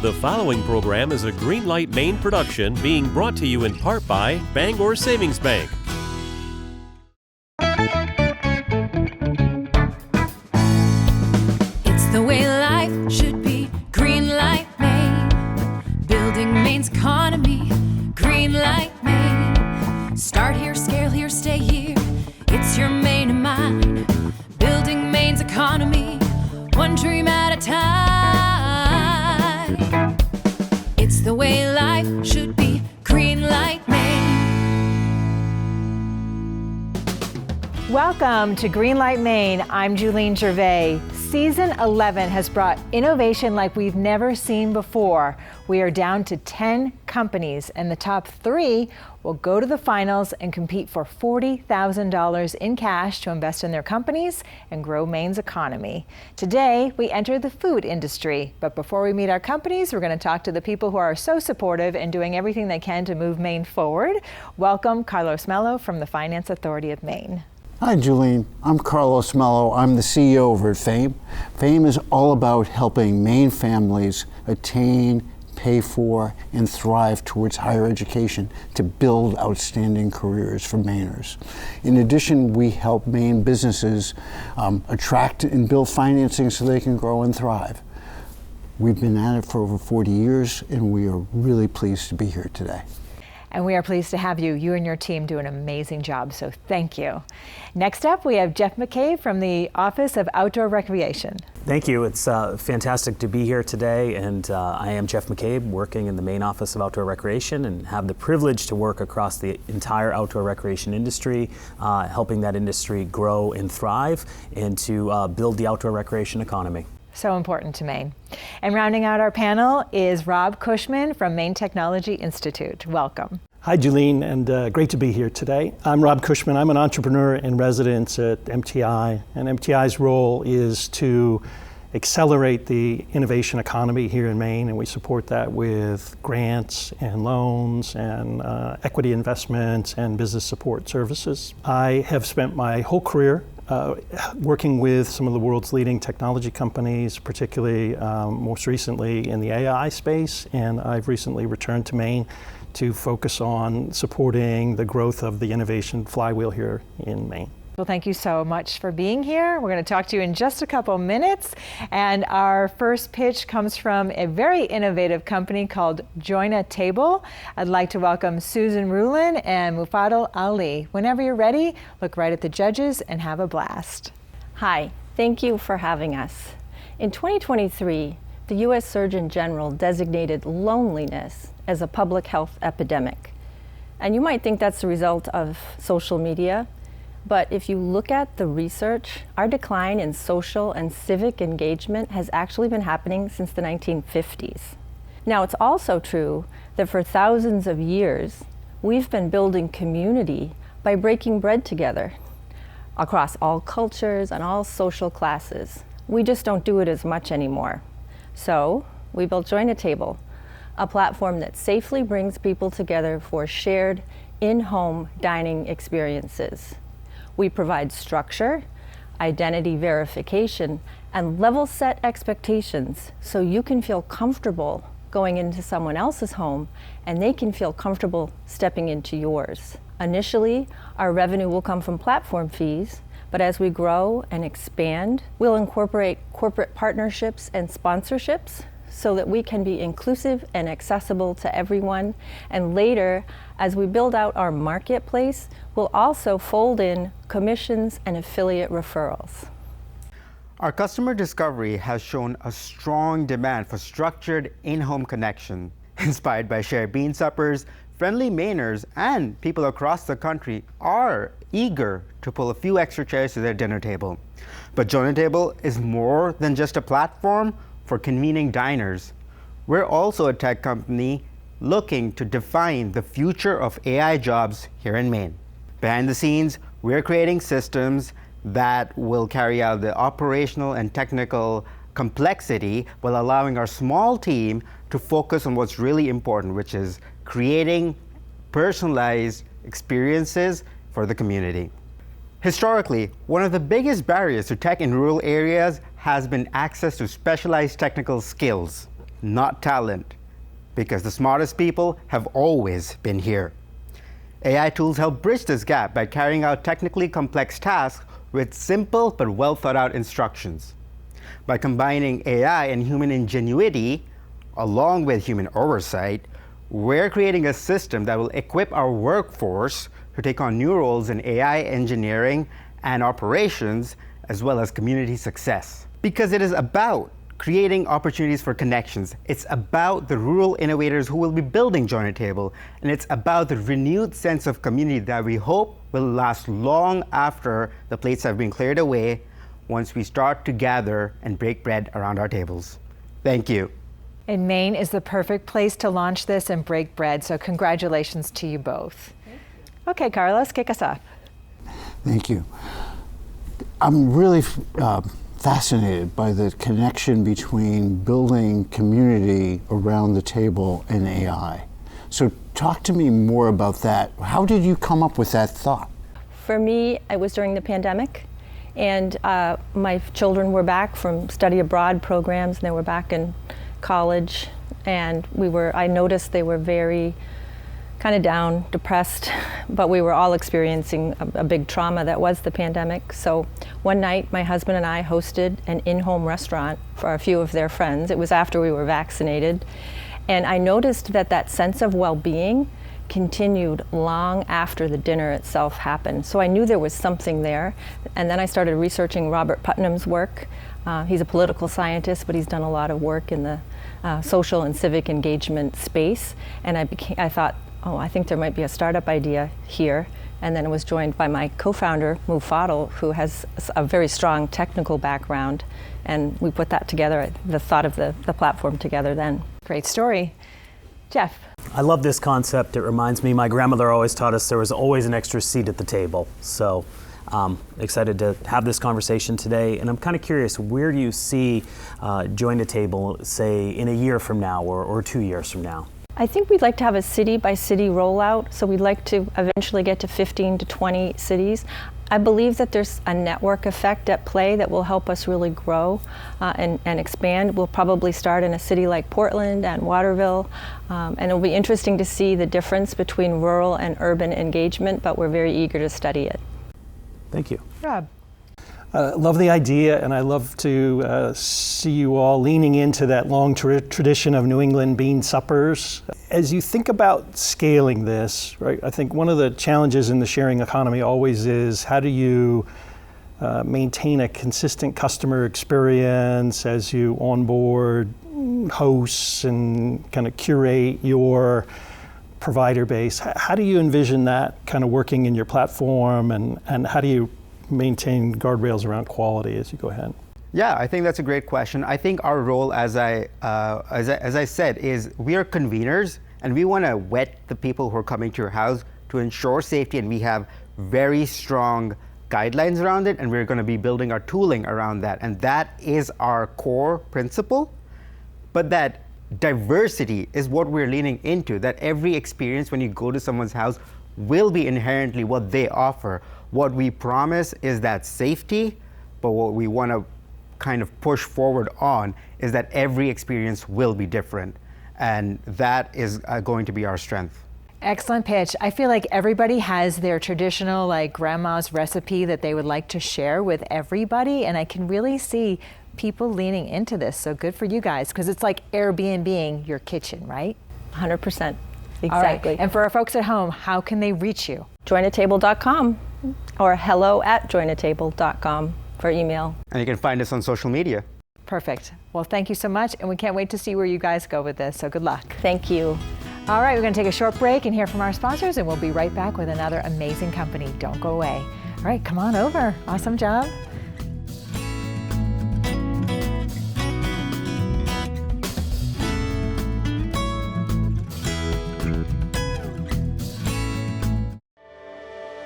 The following program is a Greenlight Maine production being brought to you in part by Bangor Savings Bank. It's the way life should be. Greenlight Maine, building Maine's economy. Greenlight Maine, start here, scale here, stay here. It's your Maine and mine, building Maine's economy, one dream at a time. It's the way life should be. Greenlight Maine. Welcome to Greenlight Maine. I'm Julene Gervais. Season 11 has brought innovation like we've never seen before. We are down to 10 companies, and the top 3 will go to the finals and compete for $40,000 in cash to invest in their companies and grow Maine's economy. Today, we enter the food industry. But before we meet our companies, we're going to talk to the people who are so supportive and doing everything they can to move Maine forward. Welcome Carlos Mello from the Finance Authority of Maine. Hi, Julene. I'm Carlos Mello. I'm the CEO over at FAME. FAME is all about helping Maine families attain, pay for, and thrive towards higher education to build outstanding careers for Mainers. In addition, we help Maine businesses attract and build financing so they can grow and thrive. We've been at it for over 40 years, and we are really pleased to be here today. And we are pleased to have you. You and your team do an amazing job, so thank you. Next up, we have Jeff McCabe from the Office of Outdoor Recreation. Thank you. It's fantastic to be here today, and I am Jeff McCabe, working in the Maine Office of Outdoor Recreation, and have the privilege to work across the entire outdoor recreation industry, helping that industry grow and thrive, and to build the outdoor recreation economy. So important to Maine. And rounding out our panel is Rob Cushman from Maine Technology Institute. Welcome. Hi, Julene, and great to be here today. I'm Rob Cushman. I'm an entrepreneur in residence at MTI, and MTI's role is to accelerate the innovation economy here in Maine, and we support that with grants and loans and equity investments and business support services. I have spent my whole career working with some of the world's leading technology companies, particularly most recently in the AI space, and I've recently returned to Maine to focus on supporting the growth of the innovation flywheel here in Maine. Well, thank you so much for being here. We're going to talk to you in just a couple minutes. And our first pitch comes from a very innovative company called Joyna Table. I'd like to welcome Susan Rulin and Mufadal Ali. Whenever you're ready, look right at the judges and have a blast. Hi, thank you for having us. In 2023, the U.S. Surgeon General designated loneliness as a public health epidemic. And you might think that's the result of social media, but if you look at the research, our decline in social and civic engagement has actually been happening since the 1950s. Now, it's also true that for thousands of years, we've been building community by breaking bread together across all cultures and all social classes. We just don't do it as much anymore. So we built Joyna Table, a platform that safely brings people together for shared in-home dining experiences. We provide structure, identity verification, and level set expectations so you can feel comfortable going into someone else's home and they can feel comfortable stepping into yours. Initially, our revenue will come from platform fees, but as we grow and expand, we'll incorporate corporate partnerships and sponsorships so that we can be inclusive and accessible to everyone. And later, as we build out our marketplace, we'll also fold in commissions and affiliate referrals. Our customer discovery has shown a strong demand for structured in-home connection. Inspired by shared bean suppers, friendly Mainers and people across the country are eager to pull a few extra chairs to their dinner table. But Joyna Table is more than just a platform for convening diners. We're also a tech company looking to define the future of AI jobs here in Maine. Behind the scenes, we're creating systems that will carry out the operational and technical complexity while allowing our small team to focus on what's really important, which is creating personalized experiences for the community. Historically, one of the biggest barriers to tech in rural areas has been access to specialized technical skills. not talent, because the smartest people have always been here. AI tools help bridge this gap by carrying out technically complex tasks with simple but well thought out instructions. By combining AI and human ingenuity, along with human oversight, we're creating a system that will equip our workforce to take on new roles in AI engineering and operations, as well as community success. Because it is about creating opportunities for connections. It's about the rural innovators who will be building Joyna Table, and it's about the renewed sense of community that we hope will last long after the plates have been cleared away, once we start to gather and break bread around our tables. Thank you. And Maine is the perfect place to launch this and break bread, so congratulations to you both. Okay, Carlos, kick us off. Thank you. I'm really fascinated by the connection between building community around the table and AI. So talk to me more about that. How did you come up with that thought? For me, it was during the pandemic, and my children were back from study abroad programs, and they were back in college, and I noticed they were very kind of down, depressed, but we were all experiencing a big trauma that was the pandemic. So one night, my husband and I hosted an in-home restaurant for a few of their friends. It was after we were vaccinated, and I noticed that sense of well-being continued long after the dinner itself happened. So I knew there was something there, and then I started researching Robert Putnam's work. He's a political scientist, but he's done a lot of work in the social and civic engagement space, and I thought, oh, I think there might be a startup idea here. And then I was joined by my co-founder, Mufadal, who has a very strong technical background, and we put that together, the thought of the platform together then. Great story. Jeff. I love this concept. It reminds me, my grandmother always taught us there was always an extra seat at the table. So excited to have this conversation today. And I'm kind of curious, where do you see Joyna Table, say, in a year from now or 2 years from now? I think we'd like to have a city-by-city rollout, so we'd like to eventually get to 15 to 20 cities. I believe that there's a network effect at play that will help us really grow and expand. We'll probably start in a city like Portland and Waterville, and it'll be interesting to see the difference between rural and urban engagement, but we're very eager to study it. Thank you. Rob. Love the idea, and I love to see you all leaning into that long tradition of New England bean suppers. As you think about scaling this, right, I think one of the challenges in the sharing economy always is how do you maintain a consistent customer experience as you onboard hosts and kind of curate your provider base. How do you envision that kind of working in your platform, and how do you maintain guardrails around quality as you go ahead? Yeah, I think that's a great question. I think our role, as I said, is we are conveners, and we want to vet the people who are coming to your house to ensure safety, and we have very strong guidelines around it, and we're going to be building our tooling around that, and that is our core principle. But that diversity is what we're leaning into, that every experience when you go to someone's house will be inherently what they offer. What we promise is that safety, but what we want to kind of push forward on is that every experience will be different, and that is going to be our strength. Excellent pitch. I feel like everybody has their traditional, like, grandma's recipe that they would like to share with everybody, and I can really see people leaning into this. So good for you guys, because it's like Airbnb-ing your kitchen, right? 100%. Exactly. All right. And for our folks at home, how can they reach you? Joynatable.com or hello@joynatable.com for email. And you can find us on social media. Perfect. Well, thank you so much, and we can't wait to see where you guys go with this, so good luck. Thank you. All right, we're going to take a short break and hear from our sponsors, and we'll be right back with another amazing company. Don't go away. All right, come on over. Awesome job.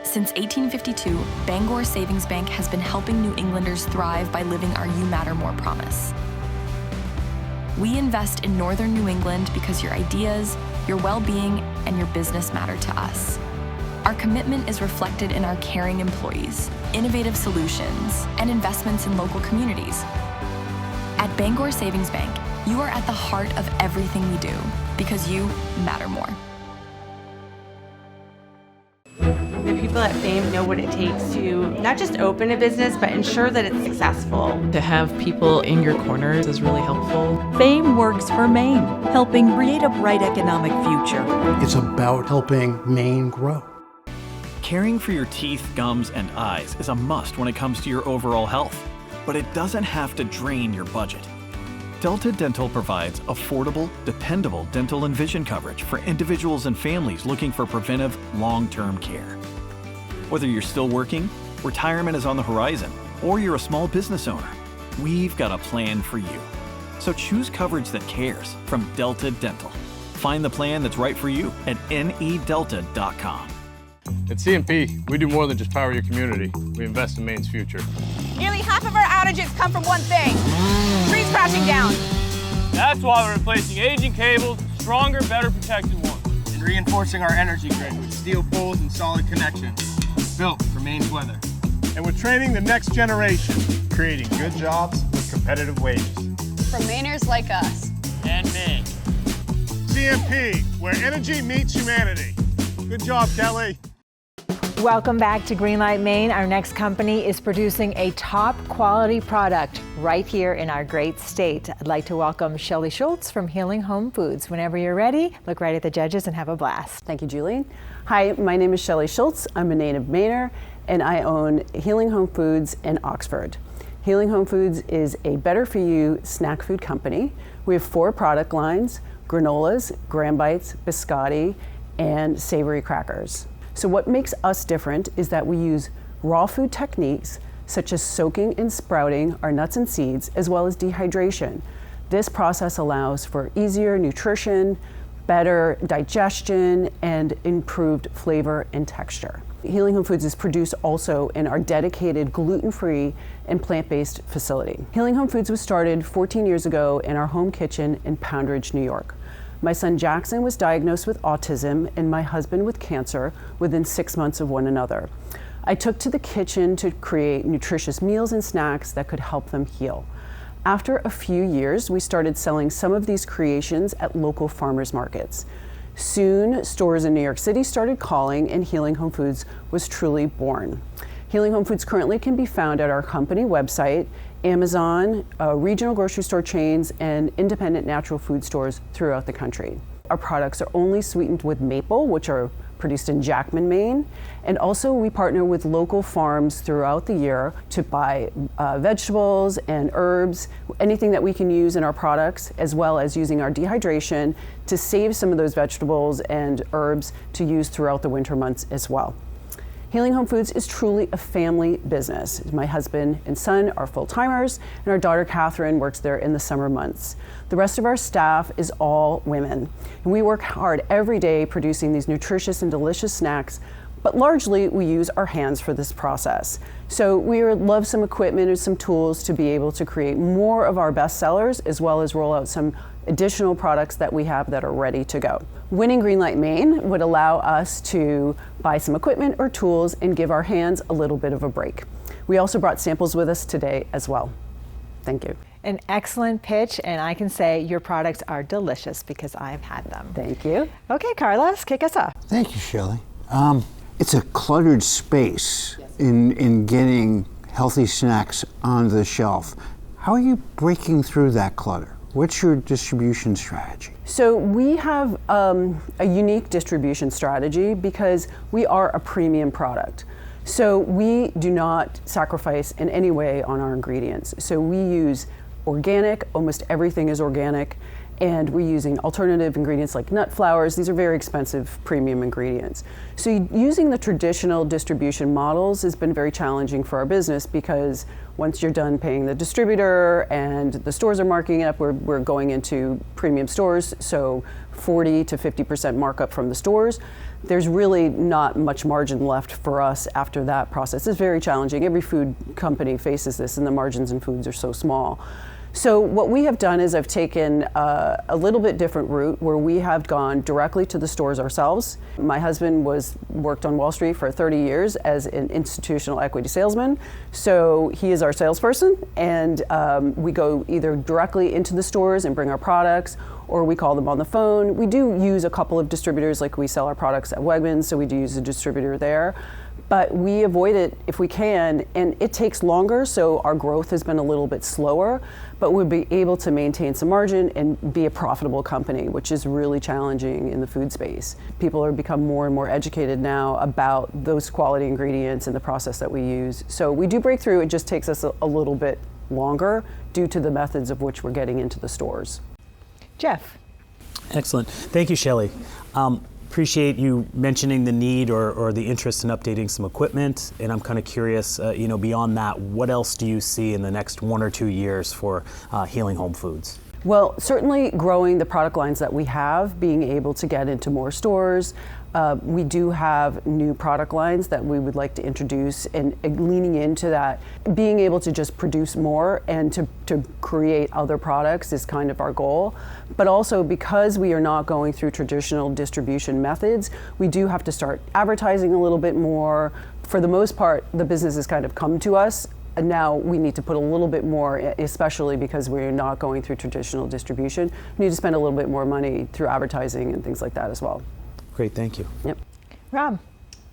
Since 1852, Bangor Savings Bank has been helping New Englanders thrive by living our You Matter More promise. We invest in Northern New England because your ideas, your well-being, and your business matter to us. Our commitment is reflected in our caring employees, innovative solutions, and investments in local communities. At Bangor Savings Bank, You are at the heart of everything we do because you matter more. The people at Fame know what it takes to not just open a business, but ensure that it's successful. To have people in your corners is really helpful. Fame works for Maine, helping create a bright economic future. It's about helping Maine grow. Caring for your teeth, gums, and eyes is a must when it comes to your overall health, but it doesn't have to drain your budget. Delta Dental provides affordable, dependable dental and vision coverage for individuals and families looking for preventive, long-term care. Whether you're still working, retirement is on the horizon, or you're a small business owner, we've got a plan for you. So choose coverage that cares from Delta Dental. Find the plan that's right for you at nedelta.com. At CMP, we do more than just power your community. We invest in Maine's future. Nearly half of our outages come from one thing: trees crashing down. That's why we're replacing aging cables with stronger, better protected ones. And reinforcing our energy grid with steel poles and solid connections, built for Maine's weather. And we're training the next generation, creating good jobs with competitive wages. For Mainers like us. And me. CMP, where energy meets humanity. Good job, Kelly. Welcome back to Greenlight Maine. Our next company is producing a top quality product right here in our great state. I'd like to welcome Shelley Schultz from Healing Home Foods. Whenever you're ready, look right at the judges and have a blast. Thank you, Julene. Hi, my name is Shelley Schultz. I'm a native Mainer, and I own Healing Home Foods in Oxford. Healing Home Foods is a better-for-you snack food company. We have 4 product lines: granolas, graham bites, biscotti, and savory crackers. So what makes us different is that we use raw food techniques such as soaking and sprouting our nuts and seeds, as well as dehydration. This process allows for easier nutrition, better digestion, and improved flavor and texture. Healing Home Foods is produced also in our dedicated gluten-free and plant-based facility. Healing Home Foods was started 14 years ago in our home kitchen in Poundridge, New York. My son Jackson was diagnosed with autism and my husband with cancer within 6 months of one another. I took to the kitchen to create nutritious meals and snacks that could help them heal. After a few years, we started selling some of these creations at local farmers markets. Soon, stores in New York City started calling, and Healing Home Foods was truly born. Healing Home Foods currently can be found at our company website, Amazon, regional grocery store chains, and independent natural food stores throughout the country. Our products are only sweetened with maple, which are produced in Jackman, Maine. And also we partner with local farms throughout the year to buy vegetables and herbs, anything that we can use in our products, as well as using our dehydration to save some of those vegetables and herbs to use throughout the winter months as well. Healing Home Foods is truly a family business. My husband and son are full-timers, and our daughter Catherine works there in the summer months. The rest of our staff is all women, and we work hard every day producing these nutritious and delicious snacks, but largely we use our hands for this process. So we love some equipment and some tools to be able to create more of our best sellers, as well as roll out some additional products that we have that are ready to go. Winning Greenlight Maine would allow us to buy some equipment or tools and give our hands a little bit of a break. We also brought samples with us today as well. Thank you. An excellent pitch, and I can say your products are delicious because I've had them. Thank you. Okay, Carlos, kick us off. Thank you, Shelley. It's a cluttered space in getting healthy snacks on the shelf. How are you breaking through that clutter? What's your distribution strategy? So we have a unique distribution strategy because we are a premium product. So we do not sacrifice in any way on our ingredients. So we use organic, almost everything is organic, and we're using alternative ingredients like nut flours. These are very expensive premium ingredients. So using the traditional distribution models has been very challenging for our business because once you're done paying the distributor and the stores are marking up, we're going into premium stores, so 40 to 50% markup from the stores. There's really not much margin left for us after that process. It's very challenging. Every food company faces this, and the margins in foods are so small. So what we have done is I've taken a little bit different route where we have gone directly to the stores ourselves. My husband worked on Wall Street for 30 years as an institutional equity salesman. So he is our salesperson, and we go either directly into the stores and bring our products, or we call them on the phone. We do use a couple of distributors, like we sell our products at Wegmans, so we do use a distributor there. But we avoid it if we can, and it takes longer, so our growth has been a little bit slower, but we'll be able to maintain some margin and be a profitable company, which is really challenging in the food space. People are become more and more educated now about those quality ingredients and the process that we use. So we do break through, it just takes us a little bit longer due to the methods of which we're getting into the stores. Jeff. Excellent. Thank you, Shelley. Appreciate you mentioning the need or the interest in updating some equipment, and I'm kind of curious, beyond that, what else do you see in the next 1 or 2 years for Healing Home Foods? Well, certainly growing the product lines that we have, being able to get into more stores. We do have new product lines that we would like to introduce, and leaning into that, being able to just produce more and to create other products is kind of our goal. But also, because we are not going through traditional distribution methods, we do have to start advertising a little bit more. For the most part, the business has kind of come to us. And now we need to put a little bit more, especially because we're not going through traditional distribution. We need to spend a little bit more money through advertising and things like that as well. Great, thank you. Yep. Rob.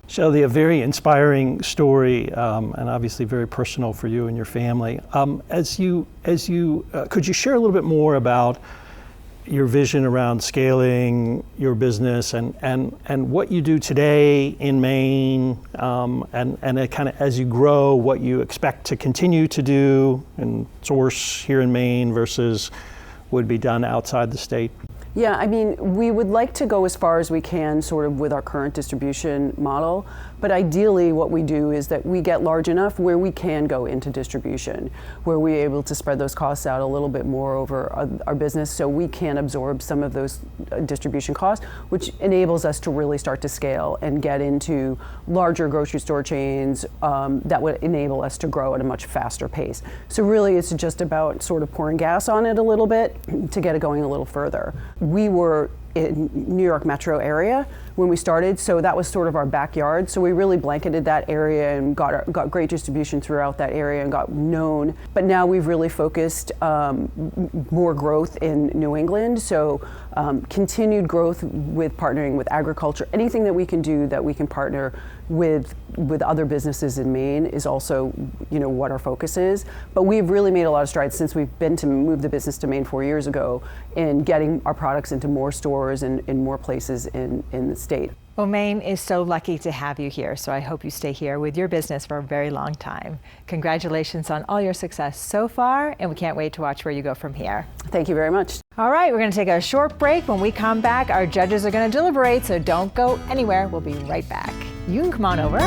Shelley, a very inspiring story, and obviously very personal for you and your family. Could you share a little bit more about your vision around scaling your business and what you do today in Maine, and it kind of, as you grow, what you expect to continue to do and source here in Maine versus would be done outside the state? Yeah, I mean, we would like to go as far as we can sort of with our current distribution model, but ideally what we do is that we get large enough where we can go into distribution, where we're able to spread those costs out a little bit more over our business, so we can absorb some of those distribution costs, which enables us to really start to scale and get into larger grocery store chains that would enable us to grow at a much faster pace. So really it's just about sort of pouring gas on it a little bit to get it going a little further. We were in New York metro area when we started, so that was sort of our backyard. So we really blanketed that area and got great distribution throughout that area and got known. But now we've really focused more growth in New England. So continued growth with partnering with agriculture. Anything that we can do that we can partner with other businesses in Maine is also, what our focus is. But we've really made a lot of strides since we've been to move the business to Maine 4 years ago in getting our products into more stores and in more places in the state. Well, Maine is so lucky to have you here, so I hope you stay here with your business for a very long time. Congratulations on all your success so far, and we can't wait to watch where you go from here. Thank you very much. All right, we're going to take a short break. When we come back, our judges are going to deliberate, so don't go anywhere. We'll be right back. You can come on over.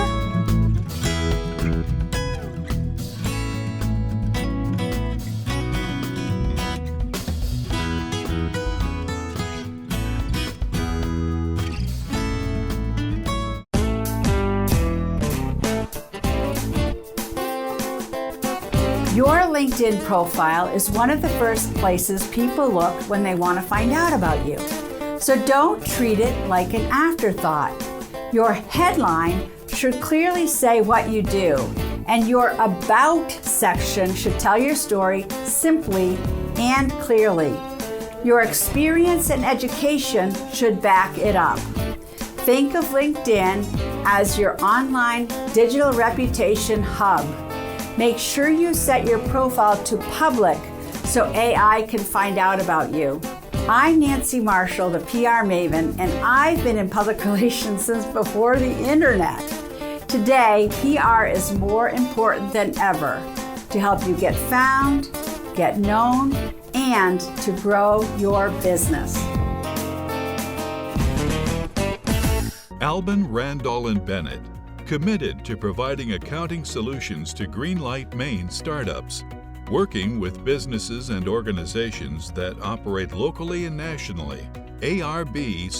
Your LinkedIn profile is one of the first places people look when they want to find out about you. So don't treat it like an afterthought. Your headline should clearly say what you do, and your About section should tell your story simply and clearly. Your experience and education should back it up. Think of LinkedIn as your online digital reputation hub. Make sure you set your profile to public so AI can find out about you. I'm Nancy Marshall, the PR maven, and I've been in public relations since before the internet. Today, PR is more important than ever to help you get found, get known, and to grow your business. Albin, Randall, and Bennett, committed to providing accounting solutions to Greenlight Maine startups, working with businesses and organizations that operate locally and nationally. ARBCPA.com.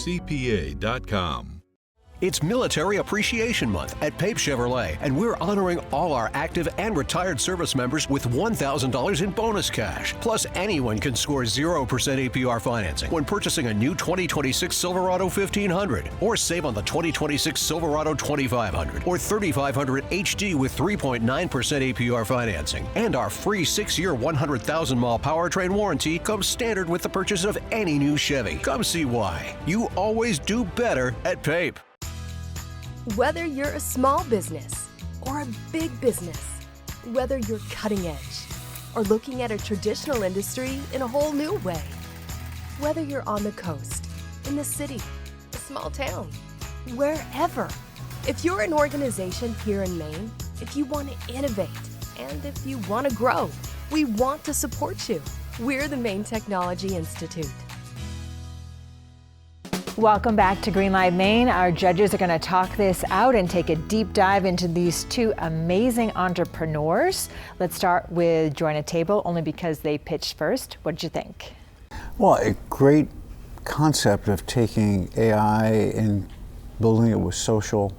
It's Military Appreciation Month at Pape Chevrolet, and we're honoring all our active and retired service members with $1,000 in bonus cash. Plus, anyone can score 0% APR financing when purchasing a new 2026 Silverado 1500, or save on the 2026 Silverado 2500 or 3500 HD with 3.9% APR financing. And our free 6-year, 100,000-mile powertrain warranty comes standard with the purchase of any new Chevy. Come see why. You always do better at Pape. Whether you're a small business or a big business, whether you're cutting edge or looking at a traditional industry in a whole new way, whether you're on the coast, in the city, a small town, wherever, if you're an organization here in Maine, if you want to innovate and if you want to grow, we want to support you. We're the Maine Technology Institute. Welcome back to Greenlight Maine. Our judges are going to talk this out and take a deep dive into these two amazing entrepreneurs. Let's start with Joyna Table, only because they pitched first. What did you think? Well, a great concept of taking AI and building it with social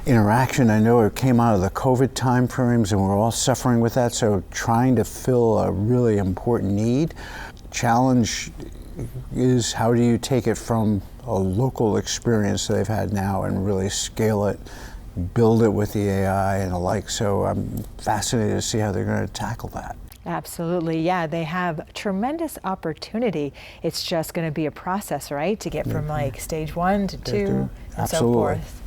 interaction. I know it came out of the COVID time frames and we're all suffering with that, so trying to fill a really important need. Challenge is, how do you take it from a local experience they've had now and really scale it, build it with the AI and the like. So I'm fascinated to see how they're going to tackle that. Absolutely, yeah, they have tremendous opportunity. It's just going to be a process, right, to get from like stage 1 to 2 and so forth.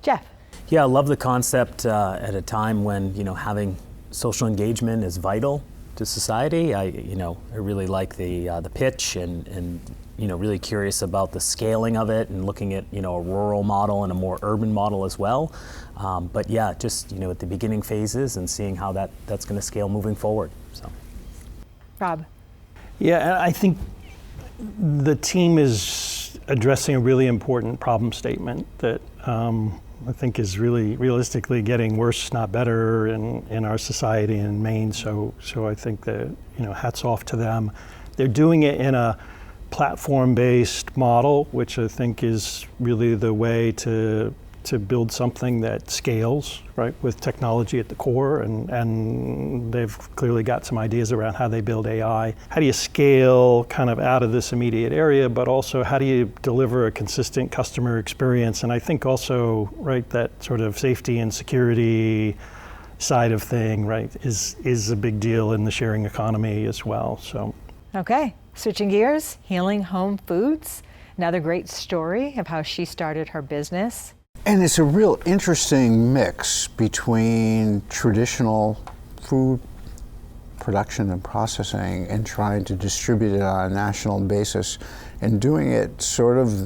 Jeff? Yeah, I love the concept at a time when, having social engagement is vital to society. I really like the pitch and really curious about the scaling of it and looking at, a rural model and a more urban model as well. But yeah, just, at the beginning phases and seeing how that's going to scale moving forward. So, Rob? Yeah, I think the team is addressing a really important problem statement that I think is really realistically getting worse, not better in our society in Maine. So I think that, hats off to them. They're doing it in a platform-based model, which I think is really the way to build something that scales, right, with technology at the core, and they've clearly got some ideas around how they build AI. How do you scale kind of out of this immediate area, but also how do you deliver a consistent customer experience? And I think also, right, that sort of safety and security side of thing, right, is a big deal in the sharing economy as well. So. Okay, switching gears, Healing Home Foods, another great story of how she started her business. And it's a real interesting mix between traditional food production and processing and trying to distribute it on a national basis and doing it sort of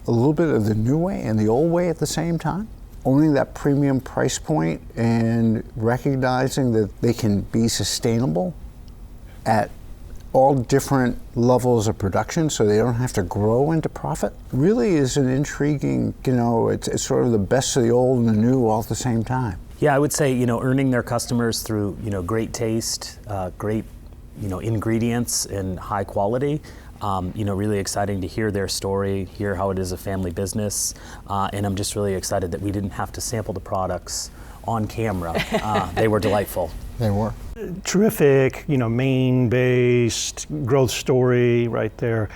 a little bit of the new way and the old way at the same time. Owning that premium price point and recognizing that they can be sustainable at all different levels of production so they don't have to grow into profit really is an intriguing, it's sort of the best of the old and the new all at the same time. Yeah, I would say, earning their customers through, great taste, great, ingredients and high quality. Really exciting to hear their story, hear how it is a family business. And I'm just really excited that we didn't have to sample the products on camera. They were delightful. They were. Terrific, Maine-based growth story right there.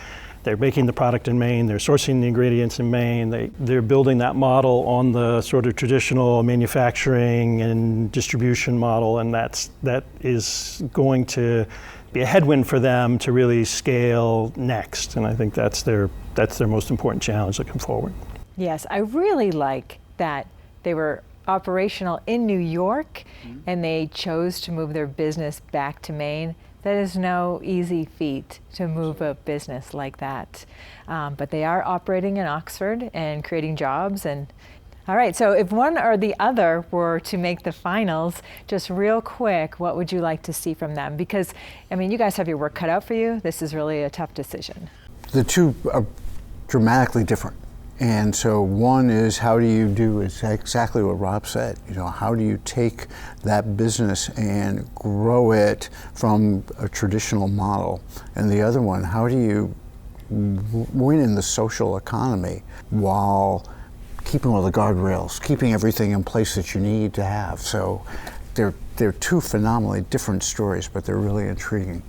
They're making the product in Maine, they're sourcing the ingredients in Maine, they're building that model on the sort of traditional manufacturing and distribution model, and that is going to be a headwind for them to really scale next, and I think that's their most important challenge looking forward. Yes, I really like that they were operational in New York and they chose to move their business back to Maine. That is no easy feat to move a business like that. But they are operating in Oxford and creating jobs. And all right, so if one or the other were to make the finals, just real quick, what would you like to see from them? Because, you guys have your work cut out for you. This is really a tough decision. The two are dramatically different. And so one is, how do you do exactly what Rob said? How do you take that business and grow it from a traditional model? And the other one, how do you win in the social economy while keeping all the guardrails, keeping everything in place that you need to have. So they're two phenomenally different stories, but they're really intriguing.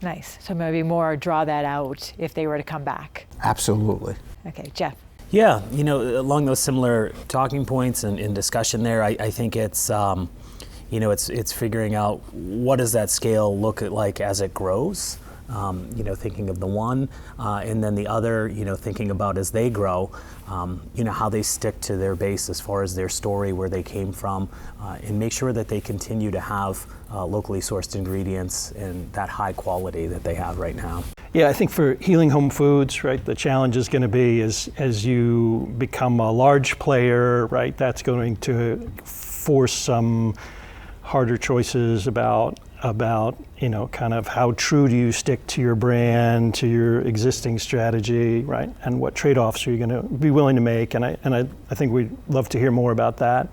Nice. So maybe more draw that out if they were to come back. Absolutely. Okay, Jeff. Yeah, you know, along those similar talking points and in discussion there, I think it's, you know, it's figuring out what does that scale look like as it grows. You know, thinking of the one, and then the other, you know, thinking about as they grow, you know, how they stick to their base as far as their story, where they came from, and make sure that they continue to have locally sourced ingredients and that high quality that they have right now. Yeah, I think for Healing Home Foods, right, the challenge is going to be as you become a large player, right, that's going to force some harder choices about, you know, kind of how true do you stick to your brand, to your existing strategy, right? And what trade-offs are you going to be willing to make? And I think we'd love to hear more about that.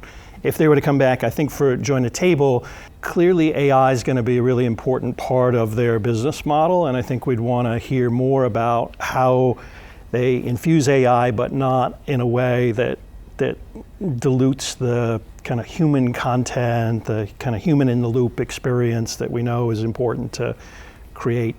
If they were to come back, I think for Joyna Table, clearly AI is going to be a really important part of their business model, and I think we'd want to hear more about how they infuse AI, but not in a way that dilutes the kind of human content, the kind of human in the loop experience that we know is important to create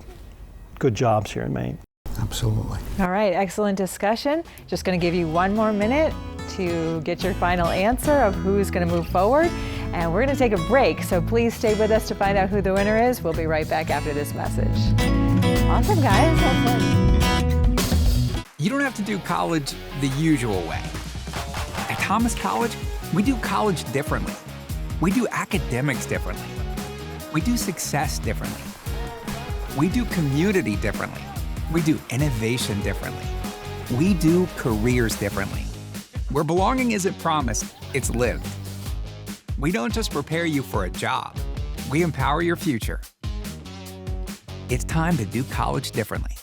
good jobs here in Maine. Absolutely. All right, excellent discussion. Just going to give you one more minute to get your final answer of who's going to move forward. And we're going to take a break, so please stay with us to find out who the winner is. We'll be right back after this message. Awesome, guys. Have fun. You don't have to do college the usual way. At Thomas College, we do college differently. We do academics differently. We do success differently. We do community differently. We do innovation differently. We do careers differently. Where belonging isn't promised, it's lived. We don't just prepare you for a job, we empower your future. It's time to do college differently.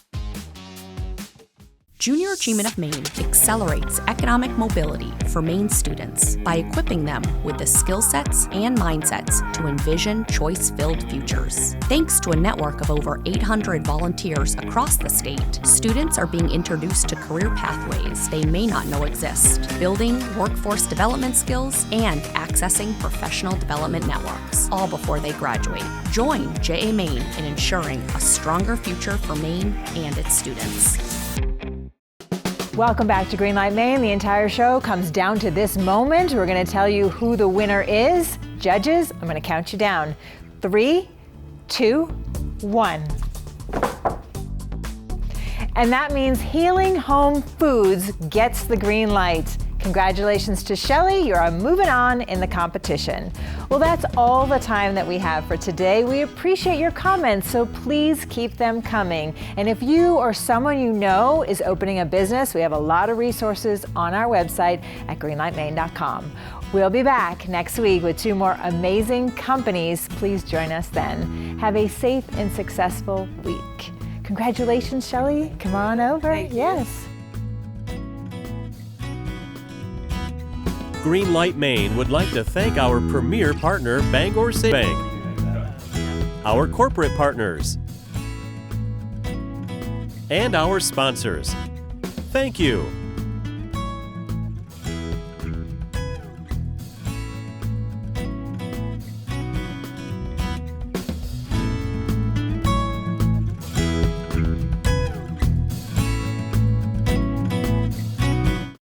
Junior Achievement of Maine accelerates economic mobility for Maine students by equipping them with the skill sets and mindsets to envision choice-filled futures. Thanks to a network of over 800 volunteers across the state, students are being introduced to career pathways they may not know exist, building workforce development skills and accessing professional development networks, all before they graduate. Join JA Maine in ensuring a stronger future for Maine and its students. Welcome back to Greenlight Maine. The entire show comes down to this moment. We're going to tell you who the winner is. Judges, I'm going to count you down. 3, 2, 1. And that means Healing Home Foods gets the green light. Congratulations to Shelley, you're moving on in the competition. Well, that's all the time that we have for today. We appreciate your comments, so please keep them coming. And if you or someone you know is opening a business, we have a lot of resources on our website at greenlightmaine.com. We'll be back next week with 2 more amazing companies. Please join us then. Have a safe and successful week. Congratulations, Shelley. Come on over. Thank you. Yes. Greenlight Maine would like to thank our premier partner, Bangor Savings Bank, our corporate partners, and our sponsors. Thank you.